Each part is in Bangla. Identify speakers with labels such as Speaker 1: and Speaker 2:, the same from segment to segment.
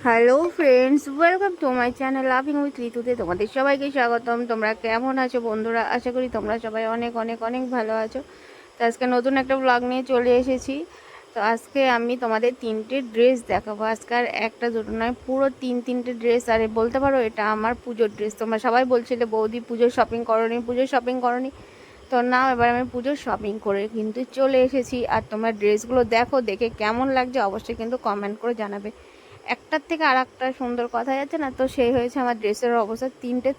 Speaker 1: Hello friends, welcome to my channel loving with ঋতুতে তোমাদের সবাইকে স্বাগতম। তোমরা কেমন আছো বন্ধুরা? আশা করি তোমরা সবাই অনেক অনেক অনেক ভালো আছো। তো আজকে নতুন একটা ব্লগ নিয়ে চলে এসেছি। তো আজকে আমি তোমাদের তিনটে ড্রেস দেখাবো। আজকে আর একটা দুটো নয়, পুরো তিনটে ড্রেস। আর বলতে পারো এটা আমার পুজোর ড্রেস। তোমরা সবাই বলছিলে বৌদি পুজোর শপিং করনি, পুজোর শপিং করনি। তো না, এবার আমি পুজোর শপিং করে কিন্তু চলে এসেছি। আর তোমরা ড্রেসগুলো দেখো, দেখে কেমন লাগছে অবশ্যই কিন্তু কমেন্ট করে জানাবে। একটার থেকে আর একটা সুন্দর কথা যাচ্ছে না, তো সেই হয়েছে আমার ড্রেসের অবস্থা।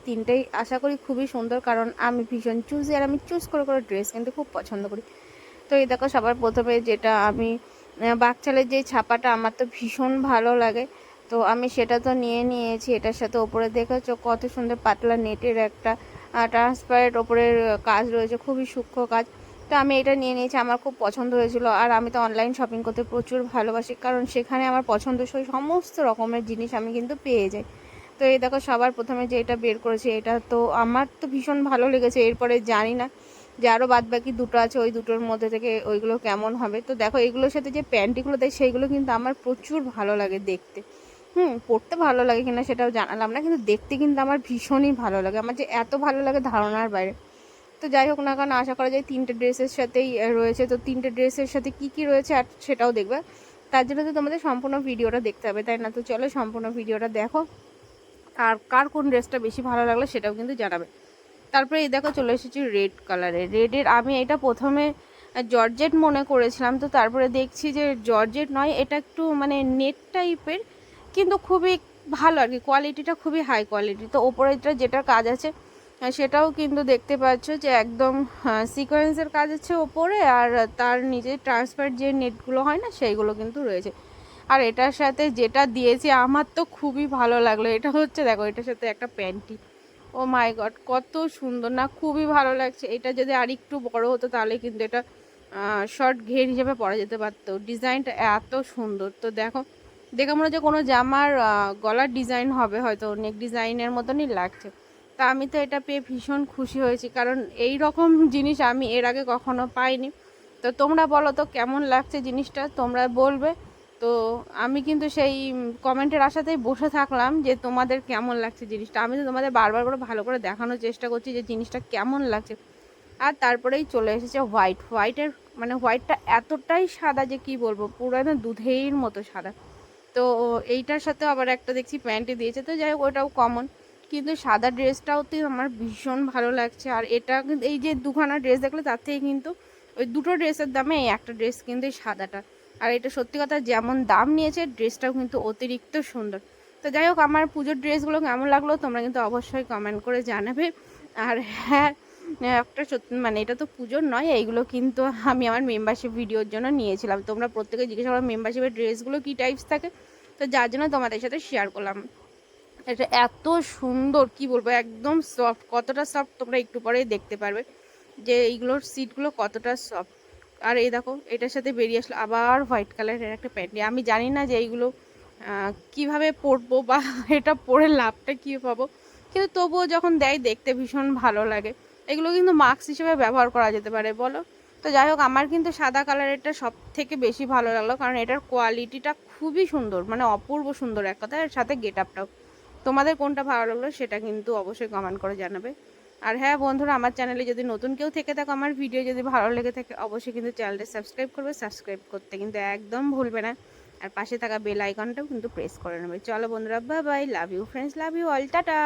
Speaker 1: তিনটেই আশা করি খুবই সুন্দর, কারণ আমি ভীষণ চুজি, আর আমি চুজ করে করে ড্রেস কিন্তু খুব পছন্দ করি। তো এই দেখো, সবার প্রথমে যেটা আমি বাকচালের যে ছাপাটা আমার তো ভীষণ ভালো লাগে, তো আমি সেটা তো নিয়ে নিয়েছি। এটার সাথে ওপরে দেখেছো কত সুন্দর পাতলা নেটের একটা ট্রান্সপারেন্ট ওপরের কাজ রয়েছে, খুবই সূক্ষ্ম কাজ। তো আমি এটা নিয়ে নিয়েছি, আমার খুব পছন্দ হয়েছিল। আর আমি তো অনলাইন শপিং করতে প্রচুর ভালোবাসি, কারণ সেখানে আমার পছন্দসই সমস্ত রকমের জিনিস আমি কিন্তু পেয়ে যাই। তো এই দেখো, সবার প্রথমে যে এটা বের করেছে, এটা তো আমার তো ভীষণ ভালো লেগেছে। এরপরে জানি না যে আরও বাদবাকি দুটো আছে, ওই দুটোর মধ্যে থেকে ওইগুলো কেমন হবে। তো দেখো, এগুলোর সাথে যে প্যান্টিগুলো দেয় সেইগুলো কিন্তু আমার প্রচুর ভালো লাগে দেখতে। পড়তে ভালো লাগে কিনা সেটাও জানালাম না, কিন্তু দেখতে কিন্তু আমার ভীষণই ভালো লাগে। আমার যে এত ভালো লাগে ধারণার বাইরে। তো যাই হোক না কেন, আশা করা যায় তিনটে ড্রেসের সাথেই রয়েছে। তো তিনটে ড্রেসের সাথে কি কি রয়েছে আর সেটাও দেখবে। তার জন্য তো তোমাদের সম্পূর্ণ ভিডিওটা দেখতে হবে, তাই না? তো চলো সম্পূর্ণ ভিডিওটা দেখো, আর কার কোন ড্রেসটা বেশি ভালো লাগলো সেটাও কিন্তু জানাবে। তারপরে এই দেখো, চলে এসেছি রেড কালারের। রেডের আমি এটা প্রথমে জর্জেট মনে করেছিলাম, তো তারপরে দেখছি যে জর্জেট নয়, এটা একটু মানে নেট টাইপের, কিন্তু খুবই ভালো আর কি, কোয়ালিটিটা খুবই হাই কোয়ালিটি। তো ওপরেটা যেটা কাজ আছে সেটাও কিন্তু দেখতে পাচ্ছ যে একদম সিকোয়েন্সের কাজ আছে ওপরে, আর তার নিচে ট্রান্সপারেন্ট যে নেটগুলো হয় না সেইগুলো কিন্তু রয়েছে। আর এটার সাথে যেটা দিয়েছে আমার তো খুবই ভালো লাগলো, এটা হচ্ছে দেখো, এটার সাথে একটা প্যান্টি। ও মাই গড, কত সুন্দর না, খুবই ভালো লাগছে। এটা যদি আর একটু বড় হতো তাহলে কিন্তু এটা শর্ট ঘের হিসেবে পরা যেতে পারতো। ডিজাইনটা এত সুন্দর, তো দেখো, দেখে মনে হচ্ছে কোনো জামার গলার ডিজাইন হবে, হয়তো নেক ডিজাইনের মতনই লাগছে। তা আমি তো এটা পেয়ে ভীষণ খুশি হয়েছি, কারণ এই রকম জিনিস আমি এর আগে কখনো পাইনি। তো তোমরা বলো তো কেমন লাগছে জিনিসটা, তোমরা বলবে। তো আমি কিন্তু সেই কমেন্টের আশাতেই বসে থাকলাম যে তোমাদের কেমন লাগছে জিনিসটা। আমি তো তোমাদের বারবার করে ভালো করে দেখানোর চেষ্টা করছি যে জিনিসটা কেমন লাগছে। আর তারপরেই চলে এসেছে হোয়াইটের, মানে হোয়াইটটা এতটাই সাদা যে কি বলবো, পুরো একদম দুধের মতো সাদা। তো এইটার সাথে আবার একটা দেখছি প্যান্টে দিয়েছে, তো যাই হোক ওটাও কমন। কিন্তু সাদা ড্রেসটাও তো আমার ভীষণ ভালো লাগছে। আর এটা কিন্তু এই যে দুখানা ড্রেস দেখলে তার থেকে কিন্তু ওই দুটো ড্রেসের দামে এই একটা ড্রেস কিন্তু এই সাদাটা। আর এটা সত্যি কথা, যেমন দাম নিয়েছে ড্রেসটাও কিন্তু অতিরিক্ত সুন্দর। তো যাই হোক, আমার পুজোর ড্রেসগুলো কেমন লাগলো তোমরা কিন্তু অবশ্যই কমেন্ট করে জানাবে। আর হ্যাঁ, একটা সত্যি মানে এটা তো পুজোর নয়, এইগুলো কিন্তু আমি আমার মেম্বারশিপ ভিডিওর জন্য নিয়েছিলাম। তোমরা প্রত্যেকে জিজ্ঞেস করো মেম্বারশিপের ড্রেসগুলো কী টাইপস থাকে, তো যার জন্য তোমাদের সাথে শেয়ার করলাম। এটা এত সুন্দর, কি বলবো, একদম সফট। কতটা সফট তোমরা একটু পরেই দেখতে পারবে যে এইগুলোর সিটগুলো কতটা সফট। আর এই দেখো, এটার সাথে বেরিয়ে আসলো আবার হোয়াইট কালারের একটা প্যান্ট। আমি জানি না যে এইগুলো কিভাবে পরবো বা এটা পরে লাভটা কী পাবো, কিন্তু তবুও যখন দেয় দেখতে ভীষণ ভালো লাগে। এগুলো কিন্তু মাস্ক হিসেবে ব্যবহার করা যেতে পারে, বলো। তো যাই হোক, আমার কিন্তু সাদা কালারেরটা সব থেকে বেশি ভালো লাগলো, কারণ এটার কোয়ালিটিটা খুবই সুন্দর, মানে অপূর্ব সুন্দর এক কথায়। এর সাথে গেট আপটাও। তোমাদের কোনটা ভালো লাগলো সেটা কিন্তু অবশ্যই কমেন্ট করে জানাবে। আর হ্যাঁ বন্ধুরা, আমার চ্যানেলে যদি নতুন কেউ থেকে থাকো, আমার ভিডিও যদি ভালো লেগে থাকে, অবশ্যই কিন্তু চ্যানেলটা সাবস্ক্রাইব করবে। সাবস্ক্রাইব করতে কিন্তু একদম ভুলবে না। আর পাশে থাকা বেল আইকনটাও কিন্তু প্রেস করে নেবে। চলো বন্ধুরা, bye bye, love you friends, love you all, tata.